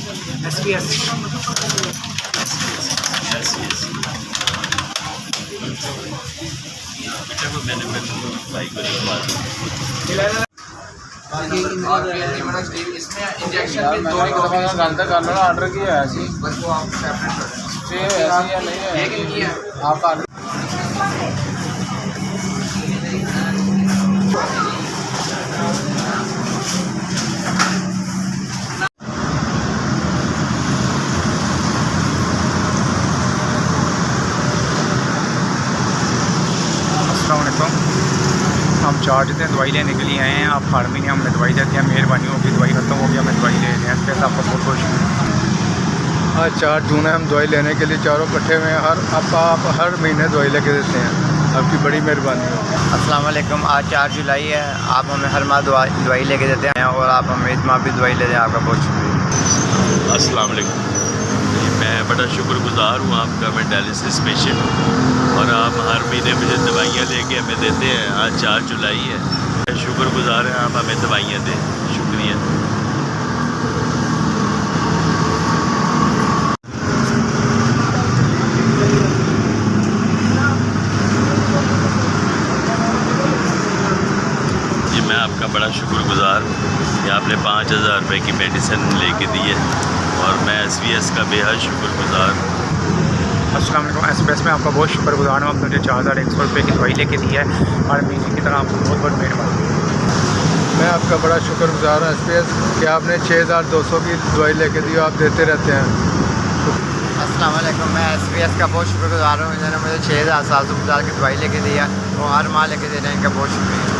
SBS बेटा को मैंने भाई को इसमें इंजेक्शन में दो गलत कर लो ऑर्डर किया है जी, बस वो आप सेपरेट ये ऐसी या नहीं है लेकिन किया आप ऑर्डर अस्सलाम वालेकुम। हम चार्ज थे दवाई लेने के लिए आए हैं। आप फार्मी ने हमने दवाई दे दी है, मेहरबानी होगी दवाई खत्म होगी हमें दवाई ले लें। इसके आपका बहुत बहुत शुक्रिया। आज 4 जून है, हम दवाई लेने के लिए चारों इकट्ठे हुए हैं। आप हर महीने दवाई लेके देते हैं, आपकी बड़ी मेहरबानी है। अस्सलाम वालेकुम। आज 4 जुलाई है, आप हमें हर माह दवाई लेके देते हैं और आप हमें इस माह भी दवाई ले दें, आपका बहुत शुक्रिया। अस्सलाम वालेकुम। मैं बड़ा शुक्रगुज़ार हूँ आपका, मैं डायलिसिस पेशेंट हूँ और आप हर महीने मुझे दवाइयाँ लेके हमें देते हैं। आज 4 जुलाई है, मैं शुक्रगुज़ार हैं आप हमें दवाइयाँ दें, शुक्रिया। जी मैं आपका बड़ा शुक्रगुज़ार हूँ कि आपने 5000 रुपये की मेडिसिन लेके दी है और मैं SBS का बेहद शुक्रगुज़ार हूँ। अस्सलाम वालेकुम। SBS में आपका बहुत शुक्रगुजार हूँ। आपने मुझे 4100 रुपये की दवाई लेके दी है हर महीने की तरह, आपको बहुत बहुत मेहरबानी। मैं आपका बड़ा शुक्रगुजार हूँ SBS कि आपने 6200 की दवाई लेके दी, आप देते रहते हैं। अस्सलाम वालेकुम। मैं SBS का बहुत शुक्रगुजार हूँ, इन्होंने मुझे 6750 की दवाई लेके दी है और हर माह लेके दे रहे हैं, इनका बहुत शुक्रिया।